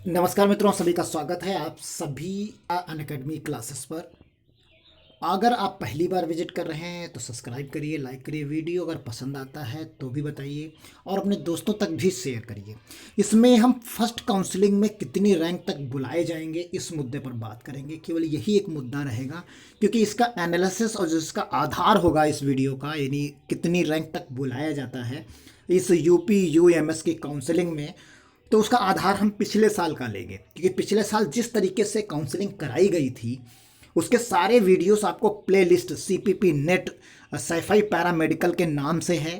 नमस्कार मित्रों, सभी का स्वागत है आप सभी अनअकैडमी क्लासेस पर। अगर आप पहली बार विजिट कर रहे हैं तो सब्सक्राइब करिए, लाइक करिए, वीडियो अगर पसंद आता है तो भी बताइए और अपने दोस्तों तक भी शेयर करिए। इसमें हम फर्स्ट काउंसलिंग में कितनी रैंक तक बुलाए जाएंगे इस मुद्दे पर बात करेंगे। केवल यही एक मुद्दा रहेगा, क्योंकि इसका एनालिसिस और जिसका आधार होगा इस वीडियो का, यानी कितनी रैंक तक बुलाया जाता है इस यूपी यूएमएस की काउंसलिंग में, तो उसका आधार हम पिछले साल का लेंगे। क्योंकि पिछले साल जिस तरीके से काउंसलिंग कराई गई थी उसके सारे वीडियोस आपको playlist CPP net scifi paramedical के नाम से है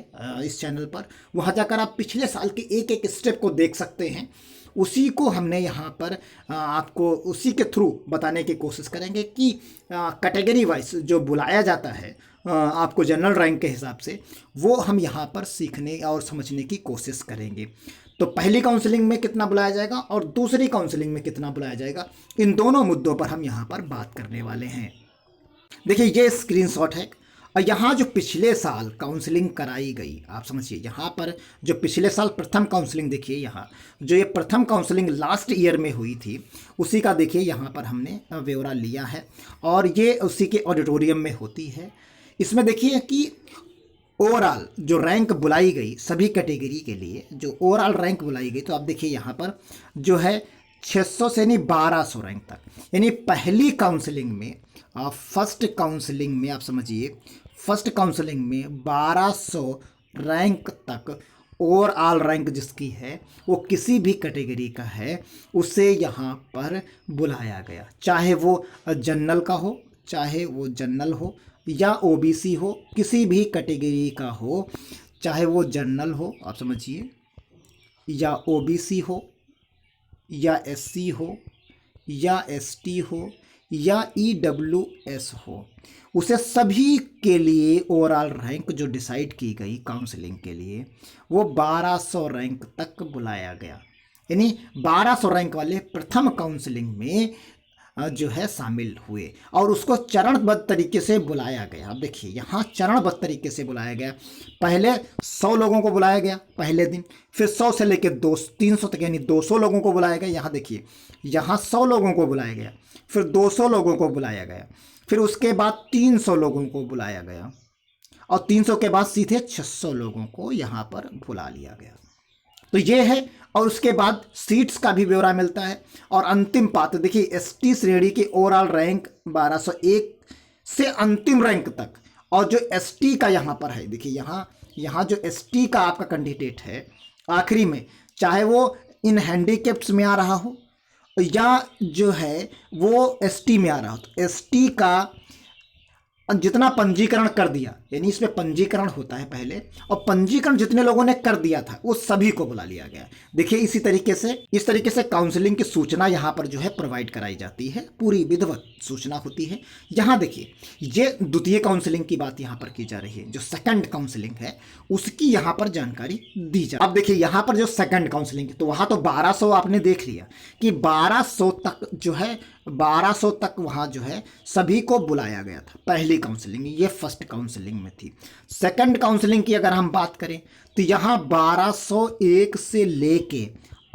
इस चैनल पर। वहाँ जाकर आप पिछले साल के एक एक स्टेप को देख सकते हैं। उसी को हमने यहाँ पर आपको उसी के थ्रू बताने की कोशिश करेंगे कि कैटेगरी वाइज जो बुलाया जाता है आपको जनरल रैंक के हिसाब से, वो हम यहाँ पर सीखने और समझने की कोशिश करेंगे। तो पहली काउंसलिंग में कितना बुलाया जाएगा और दूसरी काउंसलिंग में कितना बुलाया जाएगा, इन दोनों मुद्दों पर हम यहाँ पर बात करने वाले हैं। देखिए ये स्क्रीनशॉट है और यहाँ जो पिछले साल काउंसलिंग कराई गई, आप समझिए यहाँ पर जो पिछले साल प्रथम काउंसलिंग, देखिए यहाँ जो ये प्रथम काउंसलिंग लास्ट ईयर में हुई थी उसी का देखिए यहाँ पर हमने ब्यौरा लिया है और ये उसी के ऑडिटोरियम में होती है। इसमें देखिए कि ओवरऑल जो रैंक बुलाई गई सभी कैटेगरी के लिए, जो ओवरऑल रैंक बुलाई गई, तो आप देखिए यहाँ पर जो है 600 से यानी 1200 रैंक तक, यानी पहली काउंसलिंग में फर्स्ट काउंसलिंग में आप समझिए फर्स्ट काउंसलिंग में 1200 रैंक तक ओवरऑल रैंक जिसकी है वो किसी भी कैटेगरी का है उसे यहाँ पर बुलाया गया, चाहे वो जनरल का हो, चाहे वो जनरल हो या ओबीसी हो, किसी भी कैटेगरी का हो, चाहे वो जनरल हो आप समझिए, या ओबीसी हो, या एससी हो, या एसटी हो, या ईडब्ल्यूएस हो, उसे सभी के लिए ओवरऑल रैंक जो डिसाइड की गई काउंसलिंग के लिए वो 1200 रैंक तक बुलाया गया। यानी 1200 रैंक वाले प्रथम काउंसलिंग में जो है शामिल हुए और उसको चरणबद्ध तरीके से बुलाया गया। अब देखिए यहाँ चरणबद्ध तरीके से बुलाया गया। पहले 100 लोगों को बुलाया गया पहले दिन, फिर 100 से लेकर 300 तक यानी 200 लोगों को बुलाया गया। यहाँ देखिए यहाँ 100 लोगों को बुलाया गया, फिर 200 लोगों को बुलाया गया, फिर उसके बाद 300 लोगों को बुलाया गया और 300 के बाद सीधे 600 लोगों को यहाँ पर बुला लिया गया। तो ये है। और उसके बाद सीट्स का भी ब्यौरा मिलता है और अंतिम पात्र देखिए एसटी श्रेणी की ओवरऑल रैंक 1201 से अंतिम रैंक तक। और जो एसटी का यहाँ पर है, देखिए यहाँ जो एसटी का आपका कैंडिडेट है आखिरी में, चाहे वो इन हैंडीकैप्स में आ रहा हो या जो है वो एसटी में आ रहा हो, तो एसटी का जितना पंजीकरण कर दिया, यानी इसमें पंजीकरण होता है पहले, और पंजीकरण जितने लोगों ने कर दिया था वो सभी को बुला लिया गया। देखिए इस तरीके से काउंसलिंग की सूचना यहाँ पर जो है प्रोवाइड कराई जाती है, पूरी विधिवत सूचना होती है। यहाँ देखिए ये द्वितीय काउंसलिंग की बात यहाँ पर की जा रही है, जो सेकंड काउंसलिंग है उसकी यहाँ पर जानकारी दी जाए। अब देखिए यहाँ पर जो सेकंड काउंसलिंग है तो वहाँ तो 1200 आपने देख लिया कि 1200 तक जो है 1200 तक वहाँ जो है सभी को बुलाया गया था पहली काउंसलिंग, ये फर्स्ट काउंसलिंग में थी। सेकंड काउंसलिंग की अगर हम बात करें तो यहाँ 1201 से लेके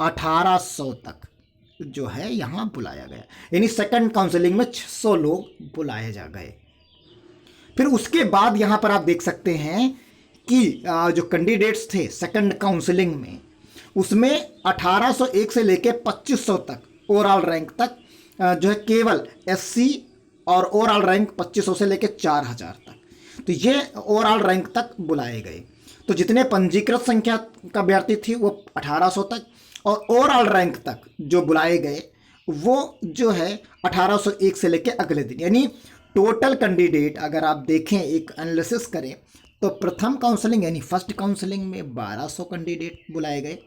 1800 तक जो है यहाँ बुलाया गया, यानी सेकंड काउंसलिंग में 600 लोग बुलाए जा गए। फिर उसके बाद यहाँ पर आप देख सकते हैं कि जो कैंडिडेट्स थे सेकंड काउंसलिंग में उसमें 1801 से लेके 2500 तक ओवरऑल रैंक तक जो है केवल एससी और ओवरऑल रैंक 2500 से लेकर 4000 तक, तो ये ओवरऑल रैंक तक बुलाए गए। तो जितने पंजीकृत संख्या का अभ्यर्थी थी वो 1800 तक और ओवरऑल रैंक तक जो बुलाए गए वो जो है 1801 से लेकर अगले दिन, यानी टोटल कैंडिडेट अगर आप देखें एक एनालिसिस करें तो प्रथम काउंसलिंग यानी फर्स्ट काउंसलिंग में 1200 कैंडिडेट बुलाए गए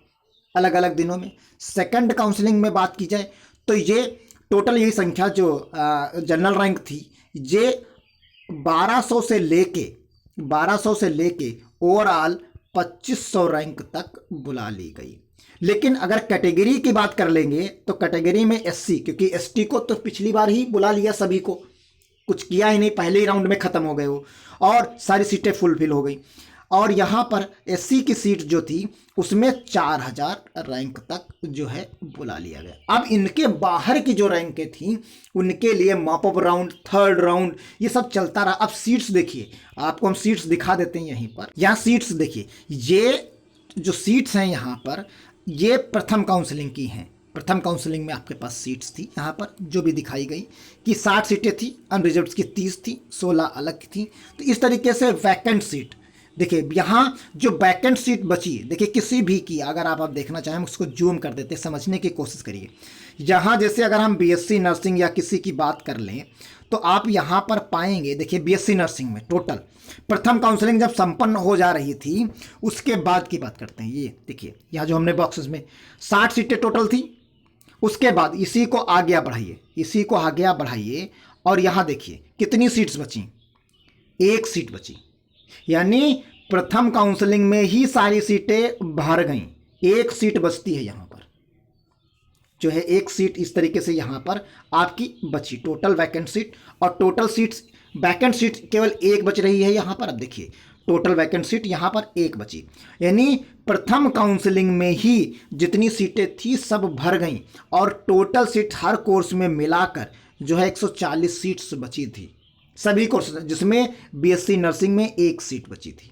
अलग अलग दिनों में। सेकंड काउंसलिंग में बात की जाए तो ये टोटल यही संख्या जो जनरल रैंक थी ये 1200 से लेके ओवरऑल 2500 रैंक तक बुला ली गई। लेकिन अगर कैटेगरी की बात कर लेंगे तो कैटेगरी में एससी, क्योंकि एसटी को तो पिछली बार ही बुला लिया, सभी को कुछ किया ही नहीं, पहले ही राउंड में ख़त्म हो गए वो और सारी सीटें फुलफिल हो गई। और यहाँ पर एससी की सीट जो थी उसमें 4000 रैंक तक जो है बुला लिया गया। अब इनके बाहर की जो रैंकें थी उनके लिए mop up round, third round, ये सब चलता रहा। अब सीट्स देखिए, आपको हम सीट्स दिखा देते हैं यहीं पर। यहाँ सीट्स देखिए, ये जो सीट्स हैं यहाँ पर, ये प्रथम काउंसलिंग की हैं। प्रथम काउंसलिंग में आपके पास सीट्स थी यहाँ पर जो भी दिखाई गई कि 60 सीटें थी, अनरिजर्व्ड की 30 थी, 16 अलग थी। तो इस तरीके से वैकेंट सीट देखिए, यहाँ जो वैकेंट सीट बची, देखिए किसी भी की, अगर आप देखना चाहें उसको जूम कर देते, समझने की कोशिश करिए। यहाँ जैसे अगर हम बीएससी नर्सिंग या किसी की बात कर लें तो आप यहाँ पर पाएंगे, देखिए बीएससी नर्सिंग में टोटल प्रथम काउंसलिंग जब संपन्न हो जा रही थी उसके बाद की बात करते हैं। ये देखिए यहाँ जो हमने बॉक्सेस में 60 सीटें टोटल थी, उसके बाद इसी को आगे बढ़ाइए, इसी को आगे बढ़ाइए और यहाँ देखिए कितनी सीट्स बची, 1 सीट बची। यानी प्रथम काउंसलिंग में ही सारी सीटें भर गईं, 1 सीट बचती है यहाँ पर, जो है 1 सीट इस तरीके से यहाँ पर आपकी बची, टोटल वैकेंट सीट। और टोटल सीट्स, वैकेंट सीट केवल 1 बच रही है यहाँ पर। अब देखिए टोटल वैकेंट सीट यहाँ पर 1 बची, यानी प्रथम काउंसलिंग में ही जितनी सीटें थी सब भर गईं और टोटल सीट हर कोर्स में मिलाकर जो है 140 सीट्स बची थी सभी कोर्स, जिसमें बीएससी नर्सिंग में 1 सीट बची थी।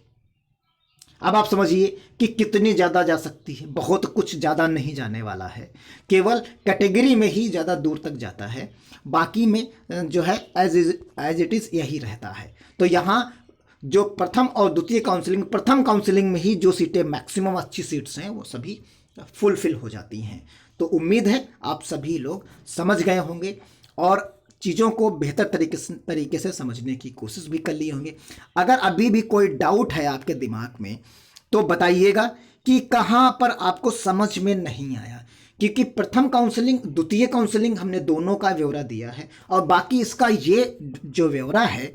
अब आप समझिए कि कितनी ज़्यादा जा सकती है, बहुत कुछ ज़्यादा नहीं जाने वाला है, केवल कैटेगरी में ही ज़्यादा दूर तक जाता है, बाकी में जो है एज इट इज़ यही रहता है। तो यहाँ जो प्रथम और द्वितीय काउंसलिंग, प्रथम काउंसलिंग में ही जो सीटें मैक्सिमम अच्छी सीट्स हैं वो सभी फुलफिल हो जाती हैं। तो उम्मीद है आप सभी लोग समझ गए होंगे और चीज़ों को बेहतर तरीके से समझने की कोशिश भी कर लिए होंगे। अगर अभी भी कोई डाउट है आपके दिमाग में तो बताइएगा कि कहाँ पर आपको समझ में नहीं आया, क्योंकि प्रथम काउंसलिंग, द्वितीय काउंसलिंग हमने दोनों का ब्यौरा दिया है और बाकी इसका ये जो ब्यौरा है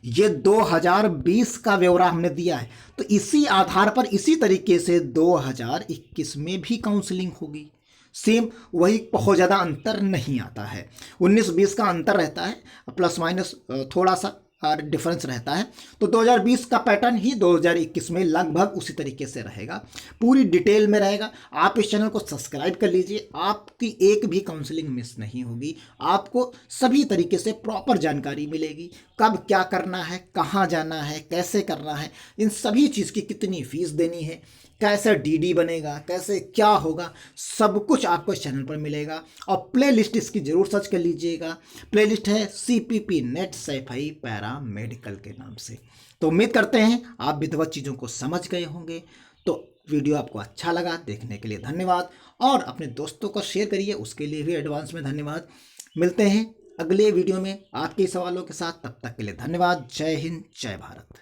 ये 2020 का ब्यौरा हमने दिया है। तो इसी आधार पर इसी तरीके से 2021 में भी काउंसलिंग होगी, सेम वही, बहुत ज़्यादा अंतर नहीं आता है। 19-20 का अंतर रहता है, प्लस माइनस थोड़ा सा डिफरेंस रहता है। तो 2020 का पैटर्न ही 2021 में लगभग उसी तरीके से रहेगा, पूरी डिटेल में रहेगा। आप इस चैनल को सब्सक्राइब कर लीजिए, आपकी एक भी काउंसलिंग मिस नहीं होगी, आपको सभी तरीके से प्रॉपर जानकारी मिलेगी, कब क्या करना है, कहाँ जाना है, कैसे करना है, इन सभी चीज़ की कितनी फीस देनी है, कैसे डीडी बनेगा, कैसे क्या होगा, सब कुछ आपको इस चैनल पर मिलेगा। और प्लेलिस्ट इसकी ज़रूर सर्च कर लीजिएगा, प्लेलिस्ट है CPP net Saifai para medical के नाम से। तो उम्मीद करते हैं आप विधिवत चीज़ों को समझ गए होंगे। तो वीडियो आपको अच्छा लगा, देखने के लिए धन्यवाद और अपने दोस्तों को शेयर करिए, उसके लिए भी एडवांस में धन्यवाद। मिलते हैं अगले वीडियो में आपके सवालों के साथ, तब तक के लिए धन्यवाद। जय हिंद, जय भारत।